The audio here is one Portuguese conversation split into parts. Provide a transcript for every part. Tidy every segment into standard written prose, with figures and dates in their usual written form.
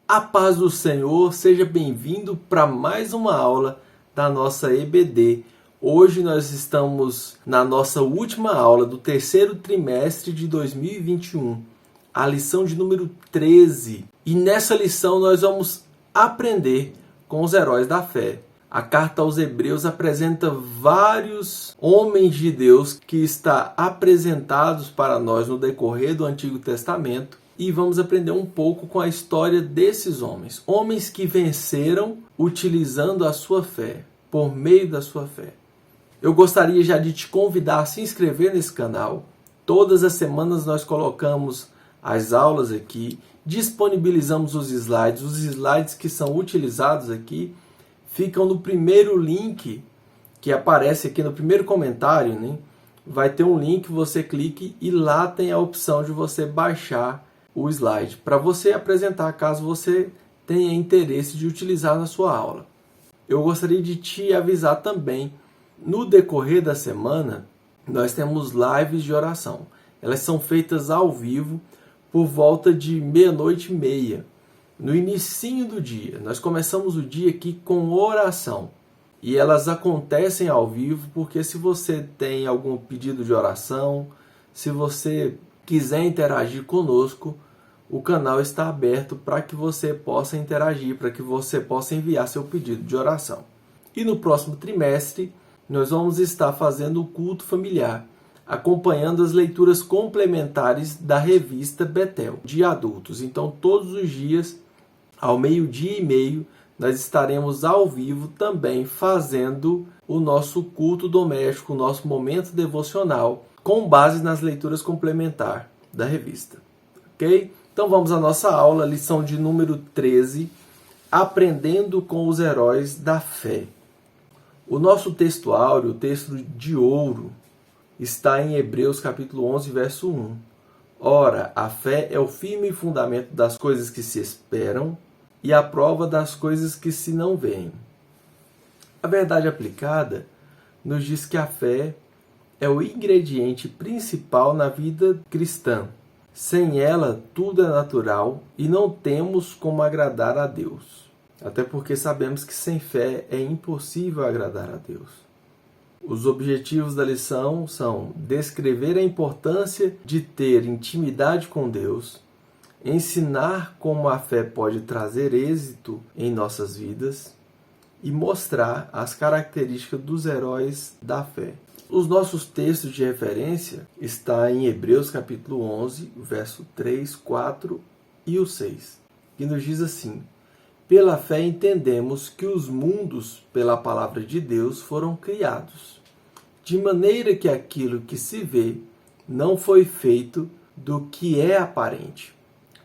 A paz do Senhor, seja bem-vindo para mais uma aula da nossa EBD. Hoje nós estamos na nossa última aula do terceiro trimestre de 2021, a lição de número 13. E nessa lição nós vamos aprender com os heróis da fé. A carta aos Hebreus apresenta vários homens de Deus que estão apresentados para nós no decorrer do Antigo Testamento. E vamos aprender um pouco com a história desses homens. Homens que venceram utilizando a sua fé, por meio da sua fé. Eu gostaria já de te convidar a se inscrever nesse canal. Todas as semanas nós colocamos as aulas aqui, disponibilizamos os slides que são utilizados aqui ficam no primeiro link que aparece aqui no primeiro comentário, né? Vai ter um link, você clique e lá tem a opção de você baixar o slide para você apresentar caso você tenha interesse de utilizar na sua aula. Eu gostaria de te avisar também, no decorrer da semana, nós temos lives de oração. Elas são feitas ao vivo por volta de 00:30, no inicinho do dia. Nós começamos o dia aqui com oração. E elas acontecem ao vivo porque se você tem algum pedido de oração, se você quiser interagir conosco, o canal está aberto para que você possa interagir, para que você possa enviar seu pedido de oração. E no próximo trimestre, nós vamos estar fazendo o culto familiar, acompanhando as leituras complementares da revista Betel, de adultos. Então, todos os dias, ao 12:30, nós estaremos ao vivo também fazendo o nosso culto doméstico, o nosso momento devocional, com base nas leituras complementares da revista. Ok? Então vamos à nossa aula, lição de número 13, aprendendo com os heróis da fé. O nosso texto áureo, o texto de ouro, está em Hebreus capítulo 11, verso 1. Ora, a fé é o firme fundamento das coisas que se esperam e a prova das coisas que se não veem. A verdade aplicada nos diz que a fé é o ingrediente principal na vida cristã. Sem ela, tudo é natural e não temos como agradar a Deus. Até porque sabemos que sem fé é impossível agradar a Deus. Os objetivos da lição são descrever a importância de ter intimidade com Deus, ensinar como a fé pode trazer êxito em nossas vidas e mostrar as características dos heróis da fé. Os nossos textos de referência estão em Hebreus capítulo 11, verso 3, 4 e o 6, que nos diz assim: pela fé entendemos que os mundos, pela palavra de Deus, foram criados, de maneira que aquilo que se vê não foi feito do que é aparente.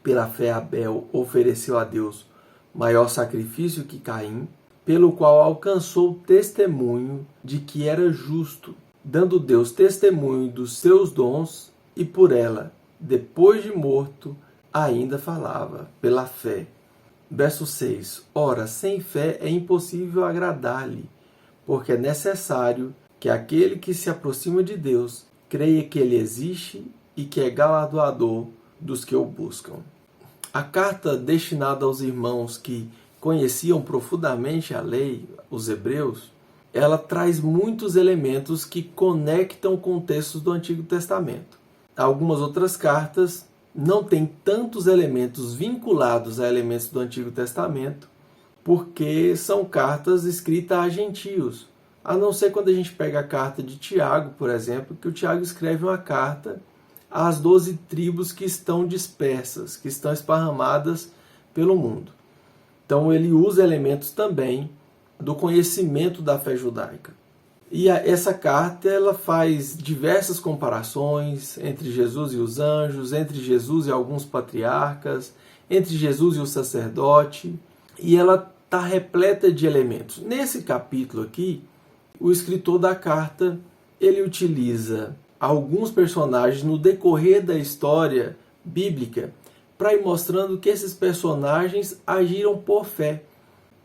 Pela fé Abel ofereceu a Deus maior sacrifício que Caim, pelo qual alcançou testemunho de que era justo, dando Deus testemunho dos seus dons, e por ela, depois de morto, ainda falava, pela fé. Verso 6. Ora, sem fé é impossível agradar-lhe, porque é necessário que aquele que se aproxima de Deus creia que ele existe e que é galardoador dos que o buscam. A carta destinada aos irmãos que conheciam profundamente a lei, os hebreus, ela traz muitos elementos que conectam com textos do Antigo Testamento. Algumas outras cartas não têm tantos elementos vinculados a elementos do Antigo Testamento, porque são cartas escritas a gentios. A não ser quando a gente pega a carta de Tiago, por exemplo, que o Tiago escreve uma carta às 12 tribos que estão dispersas, que estão esparramadas pelo mundo. Então ele usa elementos também do conhecimento da fé judaica. E essa carta ela faz diversas comparações entre Jesus e os anjos, entre Jesus e alguns patriarcas, entre Jesus e o sacerdote, e ela está repleta de elementos. Nesse capítulo aqui, o escritor da carta ele utiliza alguns personagens no decorrer da história bíblica para ir mostrando que esses personagens agiram por fé.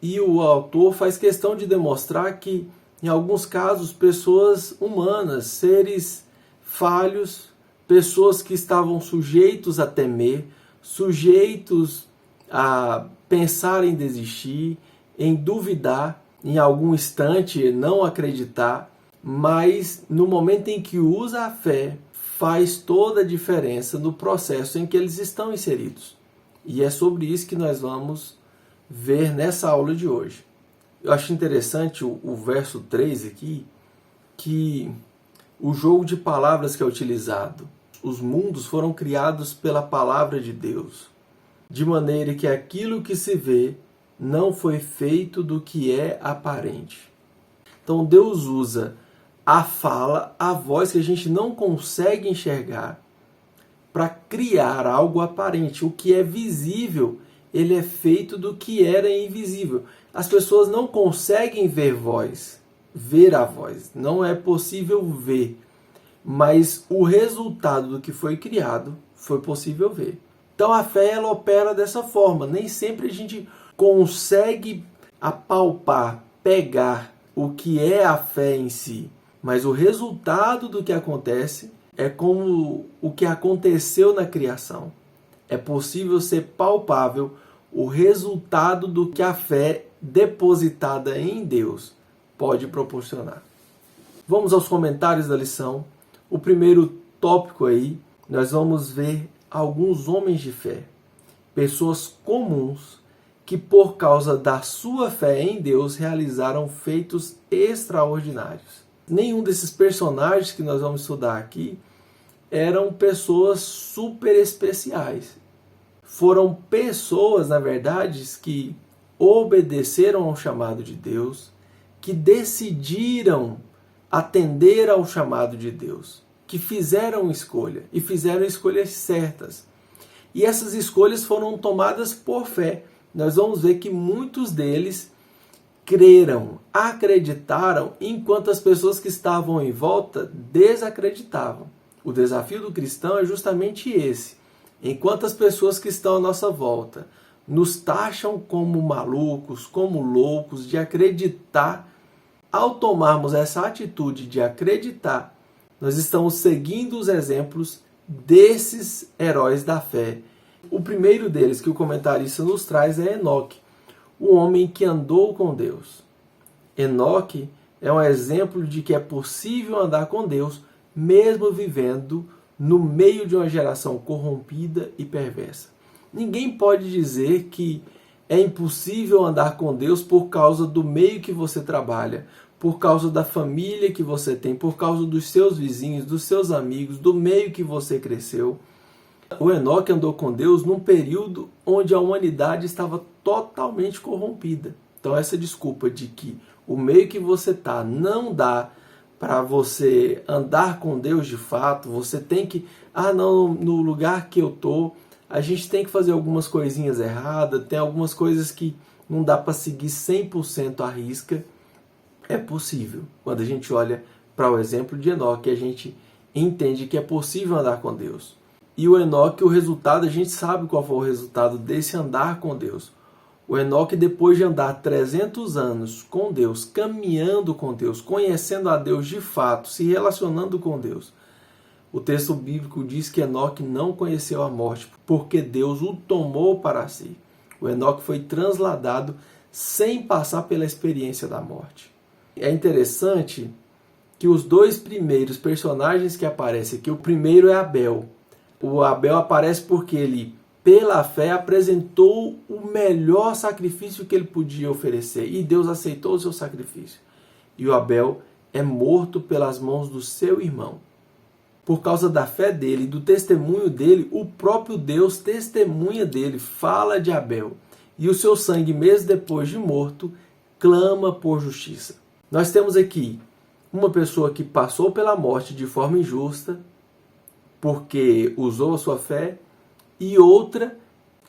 E o autor faz questão de demonstrar que, em alguns casos, pessoas humanas, seres falhos, pessoas que estavam sujeitos a temer, sujeitos a pensar em desistir, em duvidar, em algum instante não acreditar, mas no momento em que usa a fé, faz toda a diferença no processo em que eles estão inseridos. E é sobre isso que nós vamos ver nessa aula de hoje. Eu acho interessante o verso 3 aqui, que o jogo de palavras que é utilizado. Os mundos foram criados pela palavra de Deus, de maneira que aquilo que se vê não foi feito do que é aparente. Então Deus usa a fala, a voz que a gente não consegue enxergar, para criar algo aparente. O que é visível, ele é feito do que era invisível. As pessoas não conseguem ver a voz. Não é possível ver. Mas o resultado do que foi criado foi possível ver. Então a fé ela opera dessa forma. Nem sempre a gente consegue apalpar, pegar o que é a fé em si. Mas o resultado do que acontece é como o que aconteceu na criação. É possível ser palpável o resultado do que a fé depositada em Deus pode proporcionar. Vamos aos comentários da lição. O primeiro tópico aí, nós vamos ver alguns homens de fé, pessoas comuns que por causa da sua fé em Deus realizaram feitos extraordinários. Nenhum desses personagens que nós vamos estudar aqui eram pessoas super especiais. Foram pessoas, na verdade, que obedeceram ao chamado de Deus, que decidiram atender ao chamado de Deus, que fizeram escolha e fizeram escolhas certas. E essas escolhas foram tomadas por fé. Nós vamos ver que muitos deles creram, acreditaram, enquanto as pessoas que estavam em volta desacreditavam. O desafio do cristão é justamente esse. Enquanto as pessoas que estão à nossa volta nos taxam como malucos, como loucos de acreditar, ao tomarmos essa atitude de acreditar, nós estamos seguindo os exemplos desses heróis da fé. O primeiro deles que o comentarista nos traz é Enoque, o homem que andou com Deus. Enoque é um exemplo de que é possível andar com Deus mesmo vivendo no meio de uma geração corrompida e perversa. Ninguém pode dizer que é impossível andar com Deus por causa do meio que você trabalha, por causa da família que você tem, por causa dos seus vizinhos, dos seus amigos, do meio que você cresceu. O Enoque andou com Deus num período onde a humanidade estava totalmente corrompida. Então essa desculpa de que o meio que você está não dá para você andar com Deus de fato, você tem que, não, no lugar que eu estou, a gente tem que fazer algumas coisinhas erradas, tem algumas coisas que não dá para seguir 100% à risca. É possível. Quando a gente olha para o exemplo de Enoque, a gente entende que é possível andar com Deus. E o Enoque, o resultado, a gente sabe qual foi o resultado desse andar com Deus. O Enoque, depois de andar 300 anos com Deus, caminhando com Deus, conhecendo a Deus de fato, se relacionando com Deus, o texto bíblico diz que Enoque não conheceu a morte, porque Deus o tomou para si. O Enoque foi transladado sem passar pela experiência da morte. É interessante que os dois primeiros personagens que aparecem aqui, o primeiro é Abel. O Abel aparece porque ele, pela fé, apresentou o melhor sacrifício que ele podia oferecer. E Deus aceitou o seu sacrifício. E o Abel é morto pelas mãos do seu irmão. Por causa da fé dele e do testemunho dele, o próprio Deus testemunha dele, fala de Abel. E o seu sangue, mesmo depois de morto, clama por justiça. Nós temos aqui uma pessoa que passou pela morte de forma injusta, porque usou a sua fé, e outra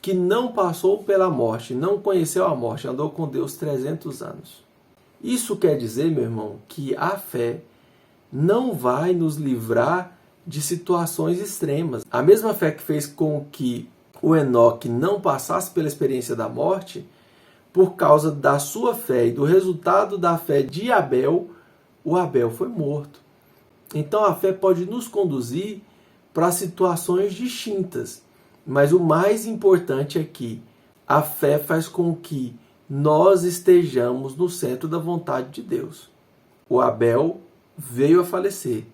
que não passou pela morte, não conheceu a morte, andou com Deus 300 anos. Isso quer dizer, meu irmão, que a fé não vai nos livrar de situações extremas. A mesma fé que fez com que o Enoque não passasse pela experiência da morte, por causa da sua fé e do resultado da fé de Abel, o Abel foi morto. Então a fé pode nos conduzir para situações distintas, mas o mais importante é que A fé faz com que nós estejamos no centro da vontade de Deus. O Abel veio a falecer,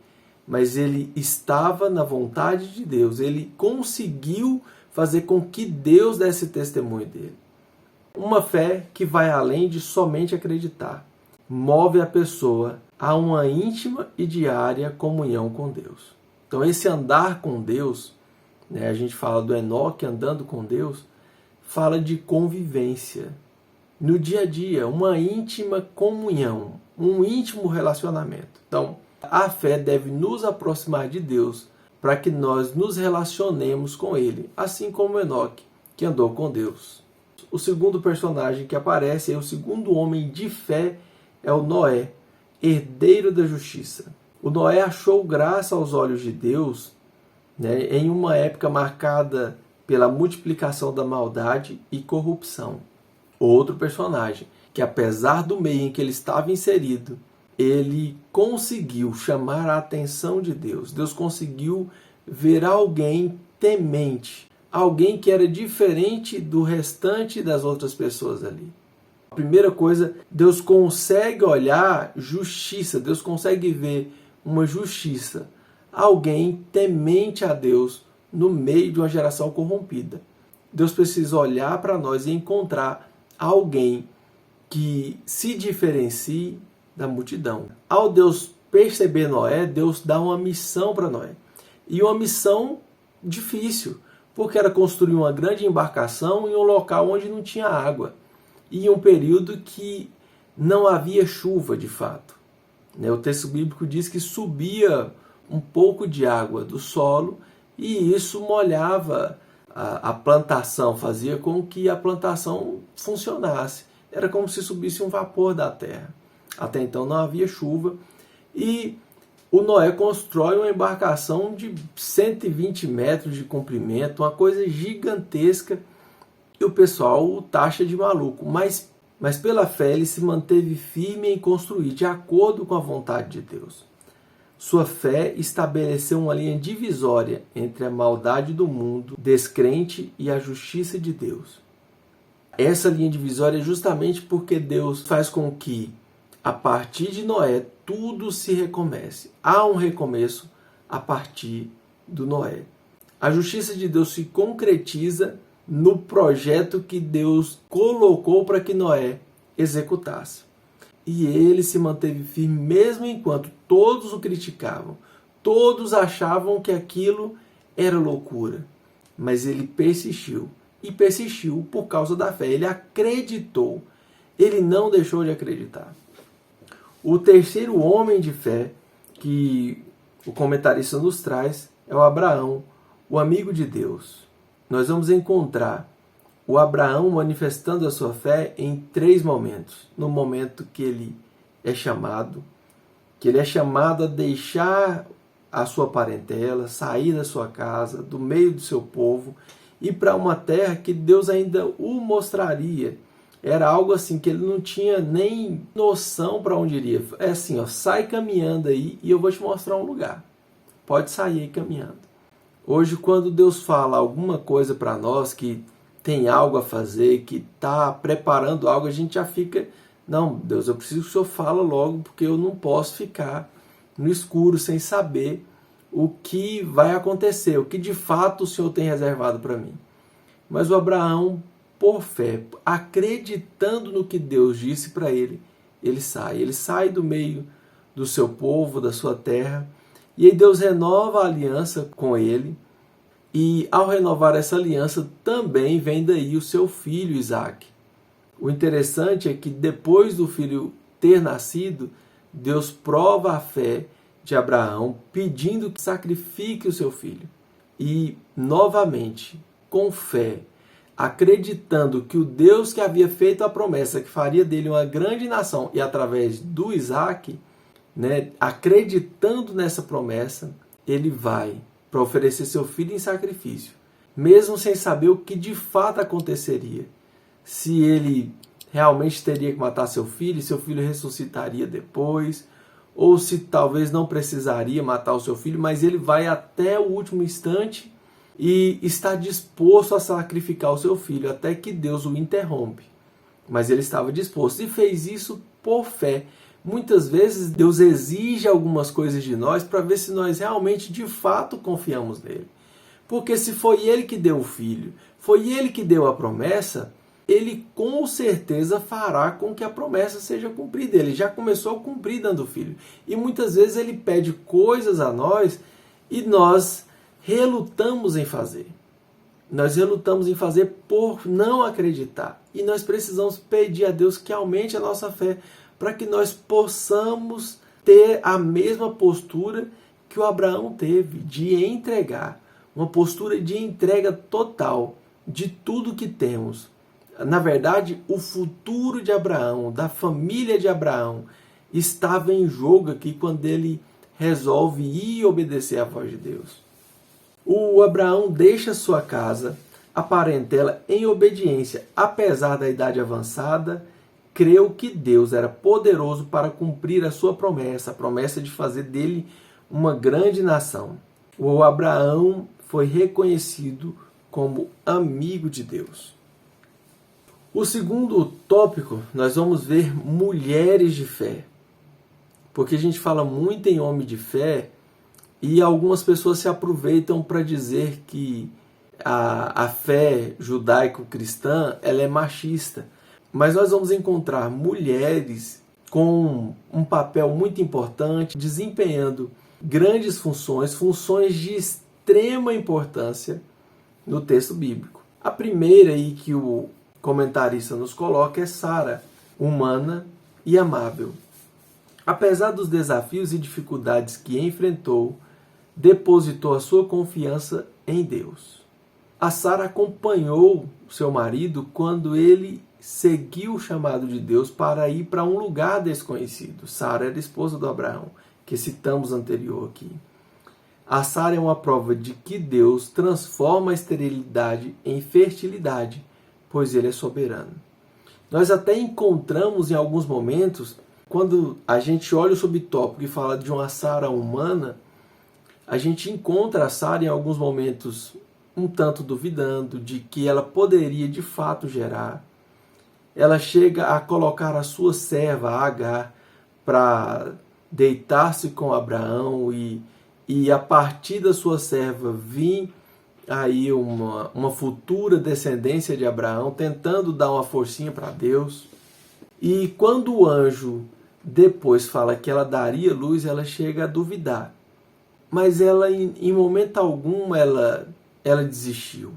mas ele estava na vontade de Deus. Ele conseguiu fazer com que Deus desse testemunho dele. Uma fé que vai além de somente acreditar. Move a pessoa a uma íntima e diária comunhão com Deus. Então esse andar com Deus, a gente fala do Enoque andando com Deus, fala de convivência. No dia a dia, uma íntima comunhão, um íntimo relacionamento. Então, a fé deve nos aproximar de Deus para que nós nos relacionemos com Ele, assim como Enoque, que andou com Deus. O segundo personagem que aparece, o segundo homem de fé, é o Noé, herdeiro da justiça. O Noé achou graça aos olhos de Deus, em uma época marcada pela multiplicação da maldade e corrupção. Outro personagem, que apesar do meio em que ele estava inserido, ele conseguiu chamar a atenção de Deus. Deus conseguiu ver alguém temente, alguém que era diferente do restante das outras pessoas ali. A primeira coisa, Deus consegue olhar justiça, Deus consegue ver uma justiça, alguém temente a Deus no meio de uma geração corrompida. Deus precisa olhar para nós e encontrar alguém que se diferencie da multidão. Ao Deus perceber Noé, Deus dá uma missão para Noé. E uma missão difícil, porque era construir uma grande embarcação em um local onde não tinha água. E em um período que não havia chuva de fato. O texto bíblico diz que subia um pouco de água do solo e isso molhava a plantação, fazia com que a plantação funcionasse. Era como se subisse um vapor da terra. Até então não havia chuva. E o Noé constrói uma embarcação de 120 metros de comprimento, uma coisa gigantesca. E o pessoal o taxa de maluco. Mas pela fé ele se manteve firme em construir de acordo com a vontade de Deus. Sua fé estabeleceu uma linha divisória entre a maldade do mundo descrente e a justiça de Deus. Essa linha divisória é justamente porque Deus faz com que, a partir de Noé, tudo se recomece. Há um recomeço a partir do Noé. A justiça de Deus se concretiza no projeto que Deus colocou para que Noé executasse. E ele se manteve firme mesmo enquanto todos o criticavam. Todos achavam que aquilo era loucura. Mas ele persistiu. E persistiu por causa da fé. Ele acreditou. Ele não deixou de acreditar. O terceiro homem de fé que o comentarista nos traz é o Abraão, o amigo de Deus. Nós vamos encontrar o Abraão manifestando a sua fé em 3 momentos. No momento que ele é chamado a deixar a sua parentela, sair da sua casa, do meio do seu povo, ir para uma terra que Deus ainda o mostraria. Era algo assim que ele não tinha nem noção para onde iria. É assim, sai caminhando aí e eu vou te mostrar um lugar. Pode sair aí caminhando. Hoje, quando Deus fala alguma coisa para nós, que tem algo a fazer, que está preparando algo, a gente já fica, não, Deus, eu preciso que o Senhor fale logo, porque eu não posso ficar no escuro sem saber o que vai acontecer, o que de fato o Senhor tem reservado para mim. Mas o Abraão, por fé, acreditando no que Deus disse para ele, ele sai do meio do seu povo, da sua terra, e aí Deus renova a aliança com ele, e ao renovar essa aliança também vem daí o seu filho Isaque. O interessante é que depois do filho ter nascido, Deus prova a fé de Abraão, pedindo que sacrifique o seu filho. E, novamente, com fé, acreditando que o Deus que havia feito a promessa que faria dele uma grande nação, e através do Isaque, acreditando nessa promessa, ele vai para oferecer seu filho em sacrifício, mesmo sem saber o que de fato aconteceria. Se ele realmente teria que matar seu filho ressuscitaria depois, ou se talvez não precisaria matar o seu filho, mas ele vai até o último instante e está disposto a sacrificar o seu filho, até que Deus o interrompe. Mas ele estava disposto e fez isso por fé. Muitas vezes Deus exige algumas coisas de nós para ver se nós realmente, de fato, confiamos nele. Porque se foi ele que deu o filho, foi ele que deu a promessa, ele com certeza fará com que a promessa seja cumprida. Ele já começou a cumprir dando o filho. E muitas vezes ele pede coisas a nós e nós relutamos em fazer. Nós relutamos em fazer por não acreditar. E nós precisamos pedir a Deus que aumente a nossa fé para que nós possamos ter a mesma postura que o Abraão teve, de entregar. Uma postura de entrega total de tudo que temos. Na verdade, o futuro de Abraão, da família de Abraão, estava em jogo aqui quando ele resolve ir obedecer à voz de Deus. O Abraão deixa sua casa, a parentela, em obediência, apesar da idade avançada, creu que Deus era poderoso para cumprir a sua promessa, a promessa de fazer dele uma grande nação. O Abraão foi reconhecido como amigo de Deus. O segundo tópico, nós vamos ver mulheres de fé. Porque a gente fala muito em homem de fé e algumas pessoas se aproveitam para dizer que a fé judaico-cristã ela é machista. Mas nós vamos encontrar mulheres com um papel muito importante, desempenhando grandes funções, funções de extrema importância no texto bíblico. A primeira aí que o comentarista nos coloca é Sara, humana e amável. Apesar dos desafios e dificuldades que enfrentou, depositou a sua confiança em Deus. A Sara acompanhou seu marido quando ele seguiu o chamado de Deus para ir para um lugar desconhecido. Sara era esposa do Abraão, que citamos anterior aqui. A Sara é uma prova de que Deus transforma a esterilidade em fertilidade, pois Ele é soberano. Nós até encontramos em alguns momentos, quando a gente olha o subtópico e fala de uma Sara humana, a gente encontra a Sara em alguns momentos um tanto duvidando de que ela poderia de fato gerar. Ela chega a colocar a sua serva, Agar, para deitar-se com Abraão e a partir da sua serva vir aí uma futura descendência de Abraão, tentando dar uma forcinha para Deus. E quando o anjo depois fala que ela daria luz, ela chega a duvidar. Mas ela, em momento algum, ela desistiu.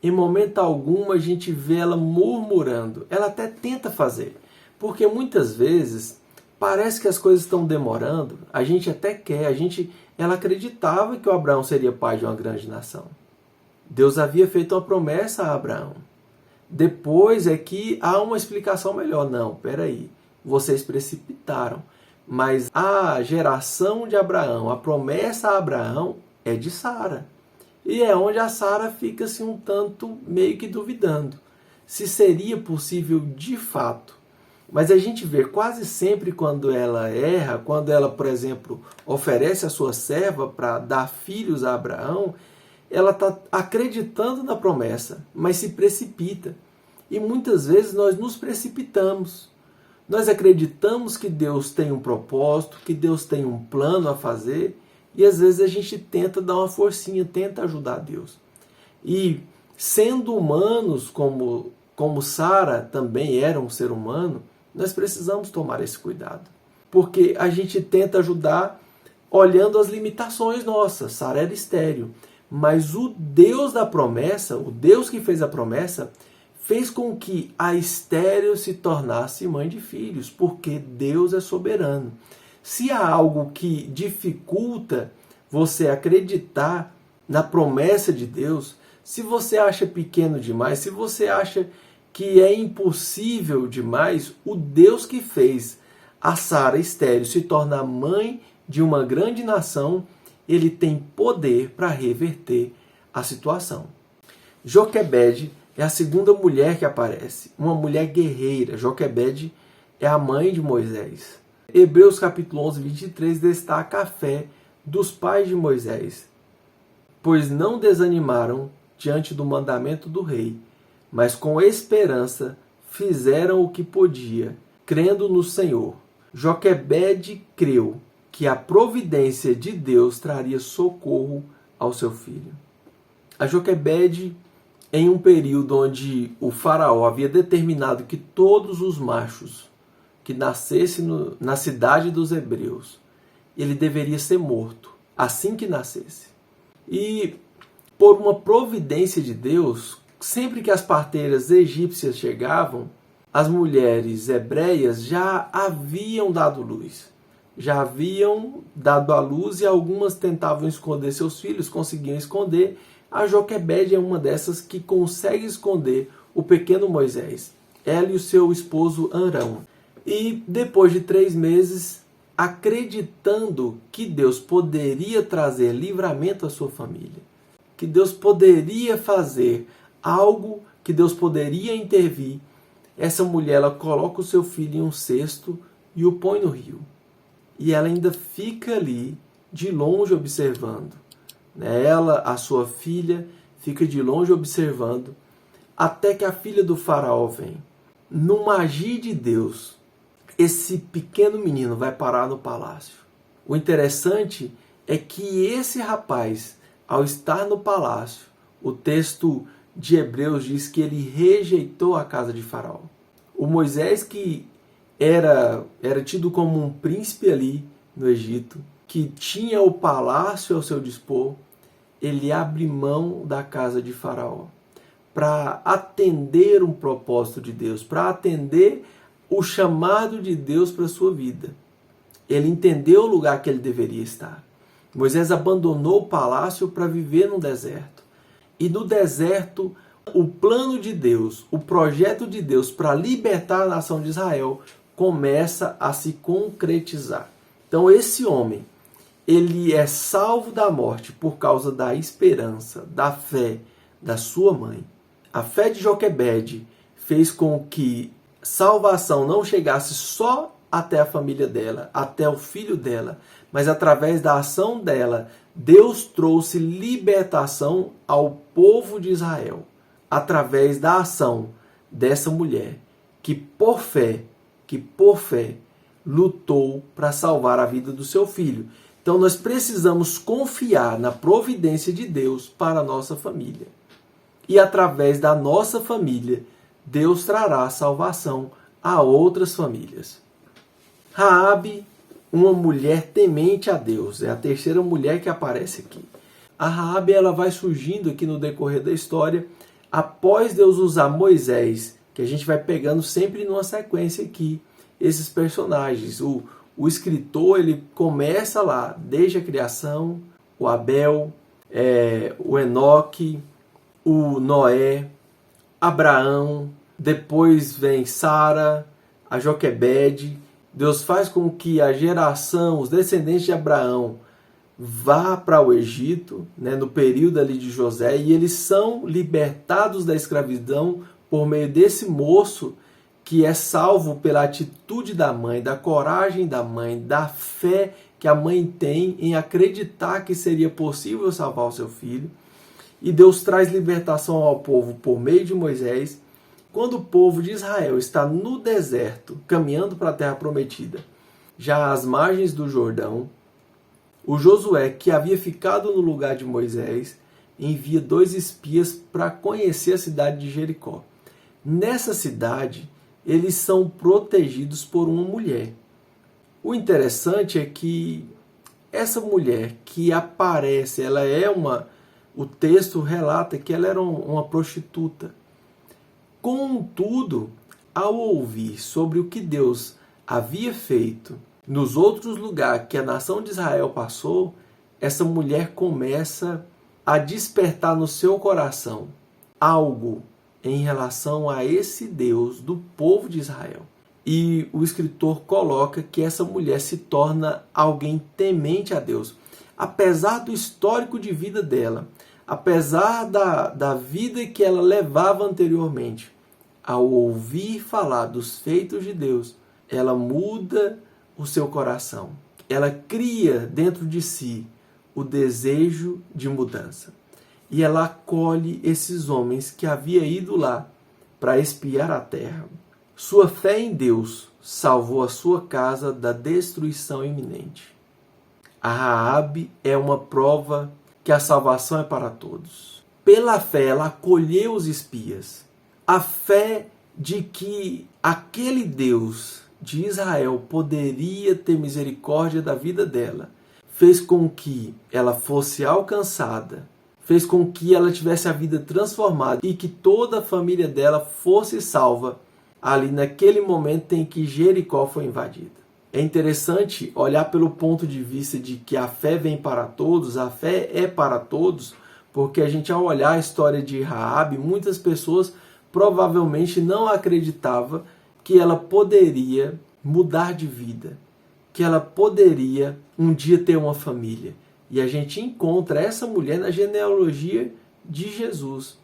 Em momento algum, a gente vê ela murmurando. Ela até tenta fazer. Porque muitas vezes, parece que as coisas estão demorando. A gente até quer. Ela acreditava que o Abraão seria pai de uma grande nação. Deus havia feito uma promessa a Abraão. Depois é que há uma explicação melhor. Não, peraí. Vocês precipitaram. Mas a geração de Abraão, a promessa a Abraão é de Sara. E é onde a Sara fica assim, um tanto meio que duvidando se seria possível de fato. Mas a gente vê quase sempre quando ela erra, quando ela, por exemplo, oferece a sua serva para dar filhos a Abraão, ela está acreditando na promessa, mas se precipita. E muitas vezes nós nos precipitamos. Nós acreditamos que Deus tem um propósito, que Deus tem um plano a fazer, e às vezes a gente tenta dar uma forcinha, tenta ajudar Deus. E sendo humanos, como Sara também era um ser humano, nós precisamos tomar esse cuidado. Porque a gente tenta ajudar olhando as limitações nossas. Sara era estéril. Mas o Deus da promessa, o Deus que fez a promessa, fez com que a estéril se tornasse mãe de filhos, porque Deus é soberano. Se há algo que dificulta você acreditar na promessa de Deus, se você acha pequeno demais, se você acha que é impossível demais, o Deus que fez a Sara estéril se tornar mãe de uma grande nação, ele tem poder para reverter a situação. Joquebede é a segunda mulher que aparece, uma mulher guerreira. Joquebede é a mãe de Moisés. Hebreus capítulo 11, 23 destaca a fé dos pais de Moisés. pois não desanimaram diante do mandamento do rei, mas com esperança fizeram o que podia, crendo no Senhor. Joquebede creu que a providência de Deus traria socorro ao seu filho. A Joquebede, em um período onde o faraó havia determinado que todos os machos que nascessem na cidade dos hebreus, ele deveria ser morto assim que nascesse. E por uma providência de Deus, sempre que as parteiras egípcias chegavam, as mulheres hebreias já haviam dado luz. Já haviam dado à luz e algumas tentavam esconder seus filhos, conseguiam esconder. A Joquebede é uma dessas que consegue esconder o pequeno Moisés, ela e o seu esposo Arão. E depois de 3 meses, acreditando que Deus poderia trazer livramento à sua família, que Deus poderia fazer algo, que Deus poderia intervir, essa mulher ela coloca o seu filho em um cesto e o põe no rio. E ela ainda fica ali de longe observando. Ela, a sua filha, fica de longe observando até que a filha do faraó vem. Numa agir de Deus, esse pequeno menino vai parar no palácio. O interessante é que esse rapaz, ao estar no palácio, o texto de Hebreus diz que ele rejeitou a casa de Faraó. O Moisés, que era tido como um príncipe ali no Egito, que tinha o palácio ao seu dispor, ele abre mão da casa de Faraó para atender um propósito de Deus, para atender o chamado de Deus para a sua vida. Ele entendeu o lugar que ele deveria estar. Moisés abandonou o palácio para viver no deserto. E no deserto, o plano de Deus, o projeto de Deus para libertar a nação de Israel começa a se concretizar. Então esse homem, ele é salvo da morte por causa da esperança, da fé da sua mãe. A fé de Joquebede fez com que salvação não chegasse só até a família dela, até o filho dela, mas através da ação dela, Deus trouxe libertação ao povo de Israel, através da ação dessa mulher, que por fé, lutou para salvar a vida do seu filho. Então nós precisamos confiar na providência de Deus para a nossa família. E através da nossa família, Deus trará salvação a outras famílias. Raabe, uma mulher temente a Deus, é a terceira mulher que aparece aqui. A Raabe, ela vai surgindo aqui no decorrer da história, após Deus usar Moisés, que a gente vai pegando sempre numa sequência aqui, esses personagens. O escritor, ele começa lá, desde a criação, o Abel, o Enoque, o Noé, Abraão, depois vem Sara, a Joquebede. Deus faz com que a geração, os descendentes de Abraão, vá para o Egito, no período ali de José, e eles são libertados da escravidão por meio desse moço que é salvo pela atitude da mãe, da coragem da mãe, da fé que a mãe tem em acreditar que seria possível salvar o seu filho. E Deus traz libertação ao povo por meio de Moisés. Quando o povo de Israel está no deserto, caminhando para a terra prometida, já às margens do Jordão, o Josué, que havia ficado no lugar de Moisés, envia 2 espias para conhecer a cidade de Jericó. Nessa cidade, eles são protegidos por uma mulher. O interessante é que essa mulher que aparece, o texto relata que ela era uma prostituta. Contudo, ao ouvir sobre o que Deus havia feito nos outros lugares que a nação de Israel passou, essa mulher começa a despertar no seu coração algo em relação a esse Deus do povo de Israel. E o escritor coloca que essa mulher se torna alguém temente a Deus. Apesar do histórico de vida dela, apesar da vida que ela levava anteriormente, ao ouvir falar dos feitos de Deus, ela muda o seu coração. Ela cria dentro de si o desejo de mudança. E ela acolhe esses homens que haviam ido lá para espiar a terra. Sua fé em Deus salvou a sua casa da destruição iminente. A Raabe é uma prova que a salvação é para todos. Pela fé, ela acolheu os espias. A fé de que aquele Deus de Israel poderia ter misericórdia da vida dela fez com que ela fosse alcançada, fez com que ela tivesse a vida transformada e que toda a família dela fosse salva ali naquele momento em que Jericó foi invadida. É interessante olhar pelo ponto de vista de que a fé vem para todos, a fé é para todos, porque a gente, ao olhar a história de Raabe, muitas pessoas provavelmente não acreditavam que ela poderia mudar de vida, que ela poderia um dia ter uma família. E a gente encontra essa mulher na genealogia de Jesus.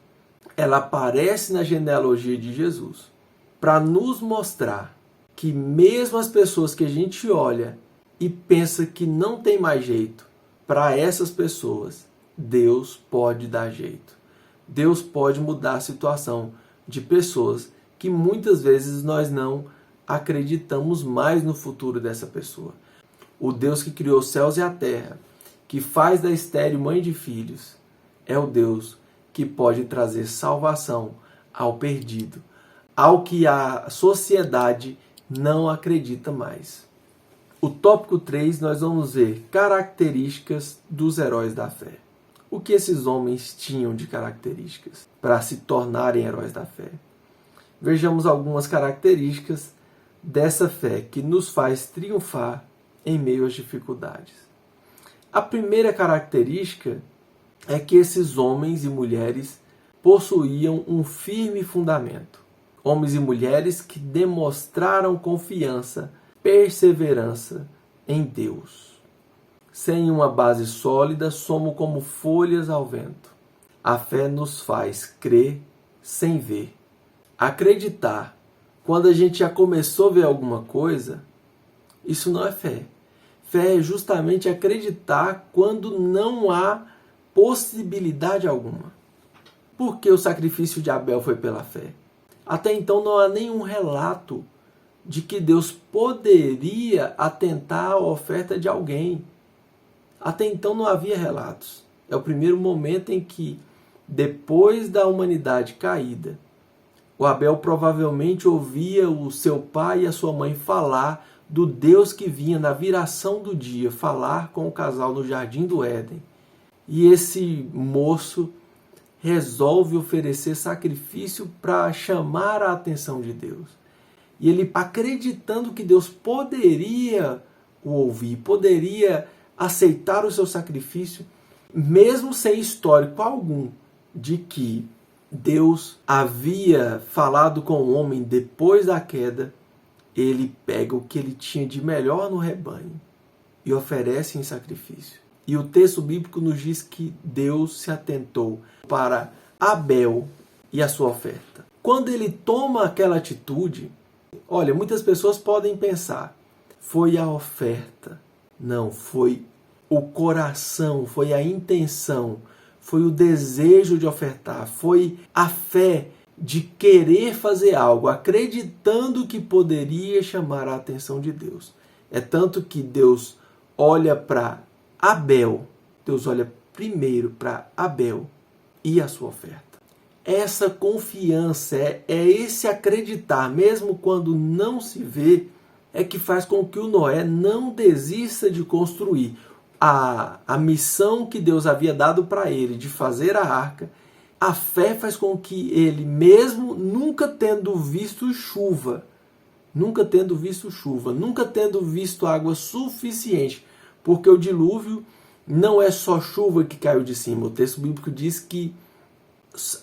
Ela aparece na genealogia de Jesus para nos mostrar que mesmo as pessoas que a gente olha e pensa que não tem mais jeito, para essas pessoas, Deus pode dar jeito. Deus pode mudar a situação de pessoas que muitas vezes nós não acreditamos mais no futuro dessa pessoa. O Deus que criou os céus e a terra, que faz da estéril mãe de filhos, é o Deus que pode trazer salvação ao perdido, ao que a sociedade não acredita mais. O tópico 3, nós vamos ver características dos heróis da fé. O que esses homens tinham de características para se tornarem heróis da fé? Vejamos algumas características dessa fé que nos faz triunfar em meio às dificuldades. A primeira característica é que esses homens e mulheres possuíam um firme fundamento. Homens e mulheres que demonstraram confiança, perseverança em Deus. Sem uma base sólida, somos como folhas ao vento. A fé nos faz crer sem ver. Acreditar, quando a gente já começou a ver alguma coisa, isso não é fé. Fé é justamente acreditar quando não há possibilidade alguma. Por que o sacrifício de Abel foi pela fé? Até então não há nenhum relato de que Deus poderia atentar à oferta de alguém. Até então não havia relatos. É o primeiro momento em que, depois da humanidade caída, o Abel provavelmente ouvia o seu pai e a sua mãe falar do Deus que vinha na viração do dia, falar com o casal no jardim do Éden. E esse moço resolve oferecer sacrifício para chamar a atenção de Deus. E ele, acreditando que Deus poderia o ouvir, poderia aceitar o seu sacrifício, mesmo sem histórico algum de que Deus havia falado com o homem depois da queda, ele pega o que ele tinha de melhor no rebanho e oferece em sacrifício. E o texto bíblico nos diz que Deus se atentou para Abel e a sua oferta. Quando ele toma aquela atitude, olha, muitas pessoas podem pensar, foi a oferta. Não, foi o coração, foi a intenção, foi o desejo de ofertar, foi a fé de querer fazer algo, acreditando que poderia chamar a atenção de Deus. É tanto que Deus olha para Abel, Deus olha primeiro para Abel e a sua oferta. Essa confiança, é esse acreditar, mesmo quando não se vê, é que faz com que o Noé não desista de construir a missão que Deus havia dado para ele, de fazer a arca. A fé faz com que ele, mesmo nunca tendo visto chuva, nunca tendo visto água suficiente, porque o dilúvio não é só chuva que caiu de cima. O texto bíblico diz que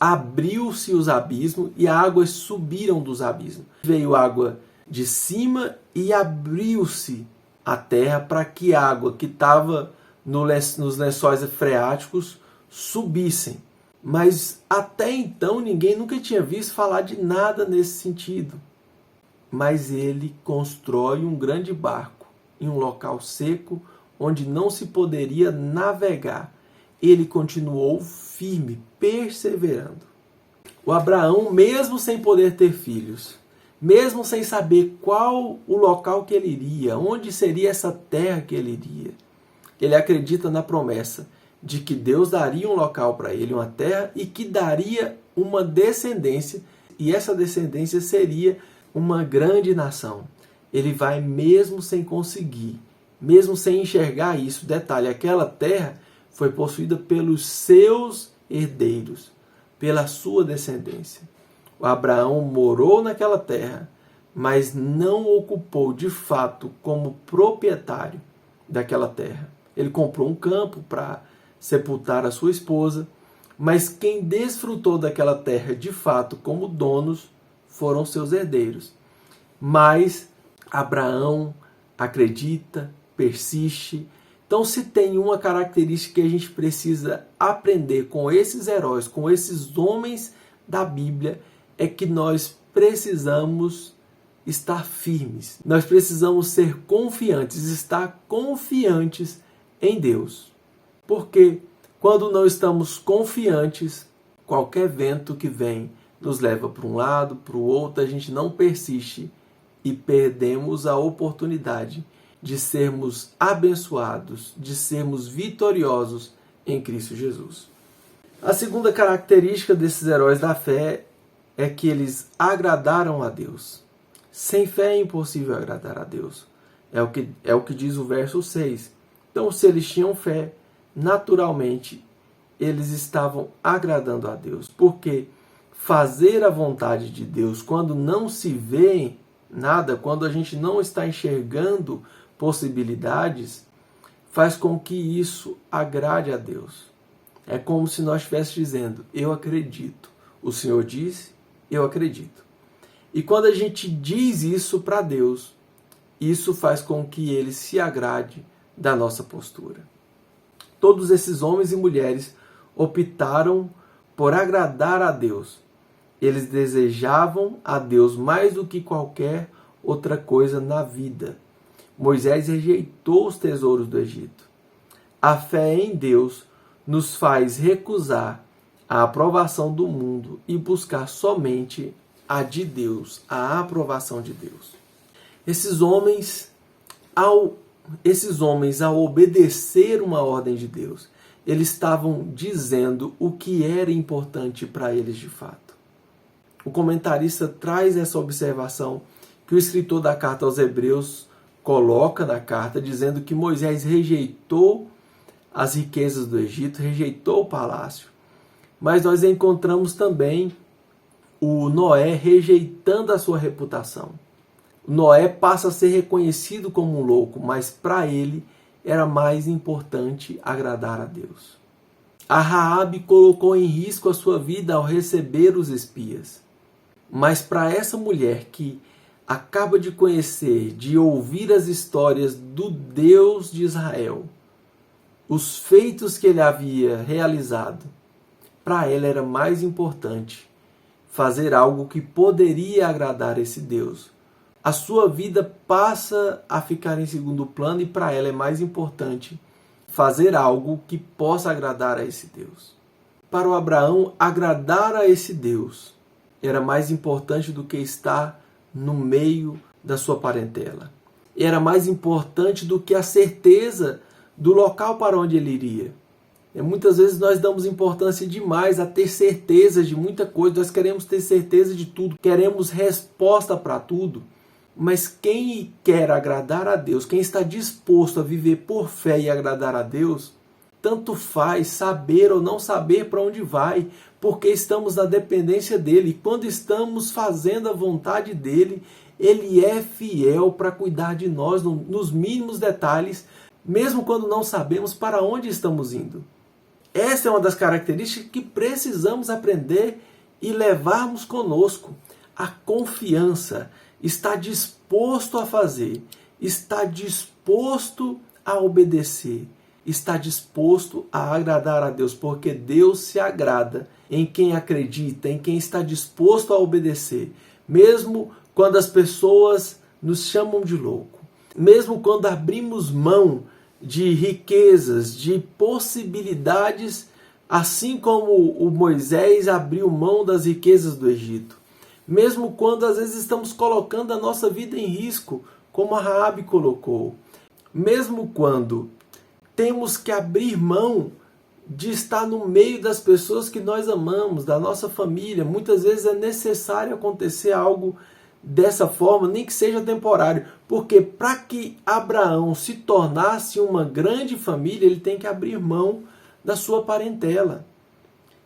abriu-se os abismos e águas subiram dos abismos. Veio água de cima e abriu-se a terra para que a água que estava nos lençóis freáticos subissem. Mas até então ninguém nunca tinha visto falar de nada nesse sentido. Mas ele constrói um grande barco em um local seco, onde não se poderia navegar, ele continuou firme, perseverando. O Abraão, mesmo sem poder ter filhos, mesmo sem saber qual o local que ele iria, onde seria essa terra que ele iria, ele acredita na promessa de que Deus daria um local para ele, uma terra, e que daria uma descendência, e essa descendência seria uma grande nação. Ele vai mesmo sem conseguir, mesmo sem enxergar isso. Detalhe, aquela terra foi possuída pelos seus herdeiros, pela sua descendência. O Abraão morou naquela terra, mas não ocupou de fato como proprietário daquela terra. Ele comprou um campo para sepultar a sua esposa, mas quem desfrutou daquela terra de fato como donos foram seus herdeiros. Mas Abraão acredita, persiste. Então, se tem uma característica que a gente precisa aprender com esses heróis, com esses homens da Bíblia, é que nós precisamos estar firmes. Nós precisamos ser confiantes, estar confiantes em Deus. Porque quando não estamos confiantes, qualquer vento que vem nos leva para um lado, para o outro, a gente não persiste e perdemos a oportunidade de sermos abençoados, de sermos vitoriosos em Cristo Jesus. A segunda característica desses heróis da fé é que eles agradaram a Deus. Sem fé é impossível agradar a Deus. É o que diz o verso 6. Então, se eles tinham fé, naturalmente eles estavam agradando a Deus. Porque fazer a vontade de Deus quando não se vê nada, quando a gente não está enxergando possibilidades, faz com que isso agrade a Deus. É como se nós estivéssemos dizendo, eu acredito. O Senhor disse, eu acredito. E quando a gente diz isso para Deus, isso faz com que Ele se agrade da nossa postura. Todos esses homens e mulheres optaram por agradar a Deus. Eles desejavam a Deus mais do que qualquer outra coisa na vida. Moisés rejeitou os tesouros do Egito. A fé em Deus nos faz recusar a aprovação do mundo e buscar somente a de Deus, a aprovação de Deus. Esses homens, ao obedecer uma ordem de Deus, eles estavam dizendo o que era importante para eles de fato. O comentarista traz essa observação que o escritor da carta aos Hebreus coloca na carta, dizendo que Moisés rejeitou as riquezas do Egito, rejeitou o palácio. Mas nós encontramos também o Noé rejeitando a sua reputação. Noé passa a ser reconhecido como um louco, mas para ele era mais importante agradar a Deus. A Raabe colocou em risco a sua vida ao receber os espias. Mas para essa mulher que acaba de conhecer, de ouvir as histórias do Deus de Israel, os feitos que ele havia realizado, para ela era mais importante fazer algo que poderia agradar esse Deus. A sua vida passa a ficar em segundo plano e para ela é mais importante fazer algo que possa agradar a esse Deus. Para o Abraão, agradar a esse Deus era mais importante do que estar no meio da sua parentela. Era mais importante do que a certeza do local para onde ele iria. Muitas vezes nós damos importância demais a ter certeza de muita coisa, nós queremos ter certeza de tudo, queremos resposta para tudo, mas quem quer agradar a Deus, quem está disposto a viver por fé e agradar a Deus, tanto faz saber ou não saber para onde vai, porque estamos na dependência dele, e quando estamos fazendo a vontade dele, ele é fiel para cuidar de nós nos mínimos detalhes, mesmo quando não sabemos para onde estamos indo. Essa é uma das características que precisamos aprender e levarmos conosco. A confiança, está disposto a fazer, está disposto a obedecer, está disposto a agradar a Deus, porque Deus se agrada em quem acredita, em quem está disposto a obedecer, mesmo quando as pessoas nos chamam de louco, mesmo quando abrimos mão de riquezas, de possibilidades, assim como o Moisés abriu mão das riquezas do Egito. Mesmo quando às vezes estamos colocando a nossa vida em risco, como a Raabe colocou. Mesmo quando temos que abrir mão de estar no meio das pessoas que nós amamos, da nossa família. Muitas vezes é necessário acontecer algo dessa forma, nem que seja temporário. Porque para que Abraão se tornasse uma grande família, ele tem que abrir mão da sua parentela.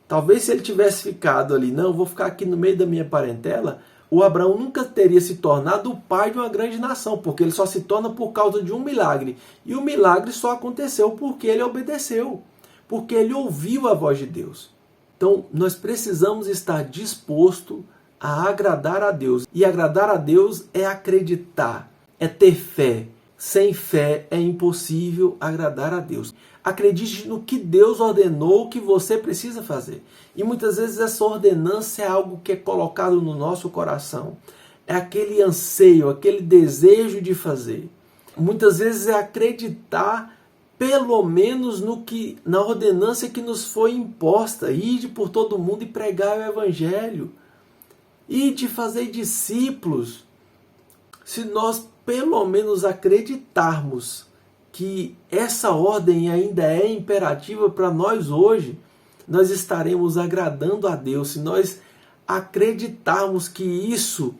Talvez se ele tivesse ficado ali, não, vou ficar aqui no meio da minha parentela, o Abraão nunca teria se tornado o pai de uma grande nação, porque ele só se torna por causa de um milagre. E o milagre só aconteceu porque ele obedeceu, porque ele ouviu a voz de Deus. Então, nós precisamos estar disposto a agradar a Deus. E agradar a Deus é acreditar, é ter fé. Sem fé é impossível agradar a Deus. Acredite no que Deus ordenou que você precisa fazer. E muitas vezes essa ordenança é algo que é colocado no nosso coração. É aquele anseio, aquele desejo de fazer. Muitas vezes é acreditar pelo menos na ordenança que nos foi imposta. Ide por todo mundo e pregar o Evangelho. Ide fazer discípulos. Se nós pelo menos acreditarmos que essa ordem ainda é imperativa para nós hoje, nós estaremos agradando a Deus. Se nós acreditarmos que isso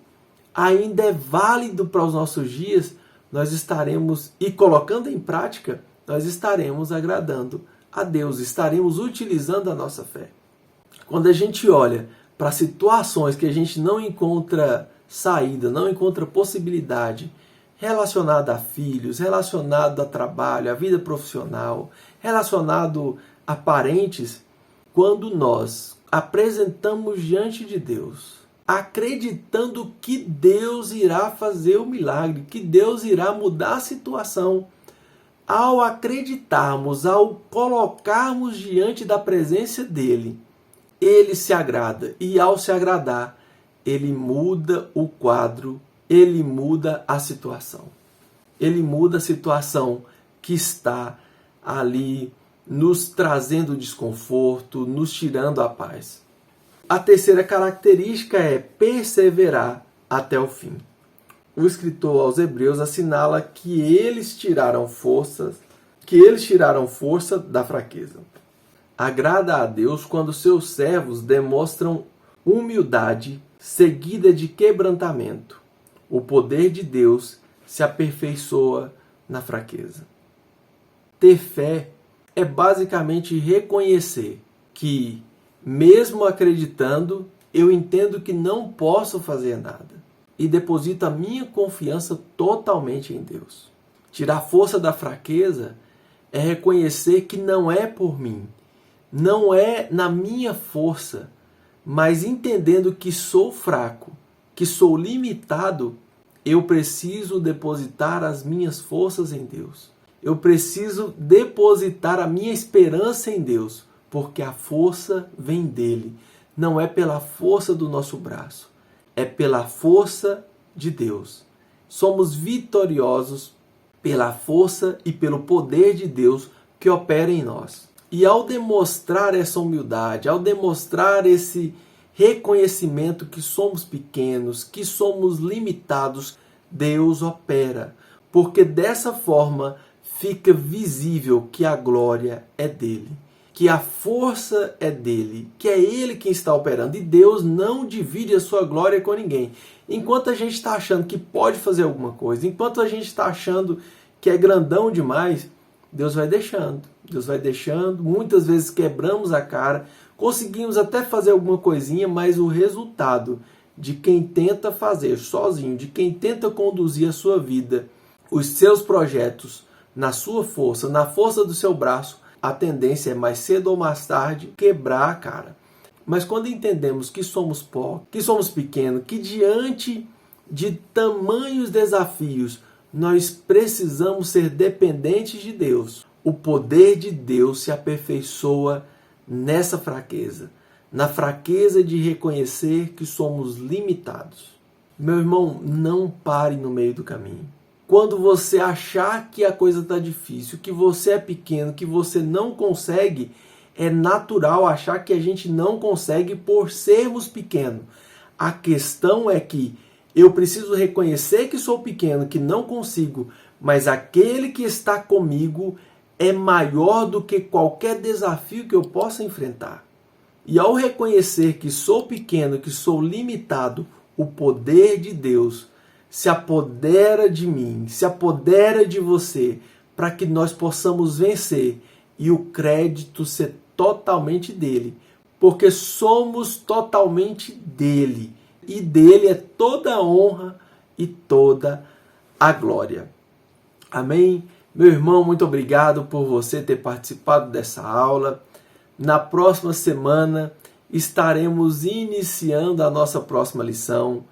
ainda é válido para os nossos dias, nós estaremos, e colocando em prática, nós estaremos agradando a Deus, estaremos utilizando a nossa fé. Quando a gente olha para situações que a gente não encontra saída, não encontra possibilidade, relacionado a filhos, relacionado a trabalho, a vida profissional, relacionado a parentes, quando nós apresentamos diante de Deus, acreditando que Deus irá fazer o milagre, que Deus irá mudar a situação, ao acreditarmos, ao colocarmos diante da presença dele, ele se agrada, e ao se agradar, ele muda o quadro, ele muda a situação. Ele muda a situação que está ali nos trazendo desconforto, nos tirando a paz. A terceira característica é perseverar até o fim. O escritor aos Hebreus assinala que eles tiraram força da fraqueza. Agrada a Deus quando seus servos demonstram humildade seguida de quebrantamento. O poder de Deus se aperfeiçoa na fraqueza. Ter fé é basicamente reconhecer que, mesmo acreditando, eu entendo que não posso fazer nada e deposito a minha confiança totalmente em Deus. Tirar força da fraqueza é reconhecer que não é por mim, não é na minha força, mas entendendo que sou fraco, que sou limitado, eu preciso depositar as minhas forças em Deus. Eu preciso depositar a minha esperança em Deus, porque a força vem dele. Não é pela força do nosso braço, é pela força de Deus. Somos vitoriosos pela força e pelo poder de Deus que opera em nós. E ao demonstrar essa humildade, ao demonstrar esse reconhecimento que somos pequenos, que somos limitados, Deus opera. Porque dessa forma fica visível que a glória é dele, que a força é dele, que é ele quem está operando. E Deus não divide a sua glória com ninguém. Enquanto a gente está achando que pode fazer alguma coisa, enquanto a gente está achando que é grandão demais, Deus vai deixando. Deus vai deixando. Muitas vezes quebramos a cara, conseguimos até fazer alguma coisinha, mas o resultado de quem tenta fazer sozinho, de quem tenta conduzir a sua vida, os seus projetos, na sua força, na força do seu braço, a tendência é mais cedo ou mais tarde quebrar a cara. Mas quando entendemos que somos pó, que somos pequenos, que diante de tamanhos desafios nós precisamos ser dependentes de Deus, o poder de Deus se aperfeiçoa nessa fraqueza, na fraqueza de reconhecer que somos limitados. Meu irmão, não pare no meio do caminho. quando você achar que a coisa está difícil, que você é pequeno, que você não consegue, é natural achar que a gente não consegue por sermos pequenos. A questão é que eu preciso reconhecer que sou pequeno, que não consigo, mas aquele que está comigo é maior do que qualquer desafio que eu possa enfrentar. E ao reconhecer que sou pequeno, que sou limitado, o poder de Deus se apodera de mim, se apodera de você, para que nós possamos vencer e o crédito ser totalmente dele, porque somos totalmente dele, e dele é toda a honra e toda a glória. Amém? Meu irmão, muito obrigado por você ter participado dessa aula. Na próxima semana estaremos iniciando a nossa próxima lição.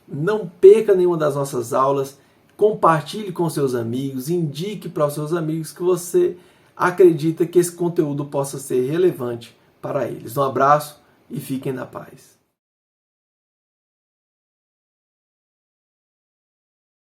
Não perca nenhuma das nossas aulas, compartilhe com seus amigos, indique para os seus amigos que você acredita que esse conteúdo possa ser relevante para eles. Um abraço e fiquem na paz.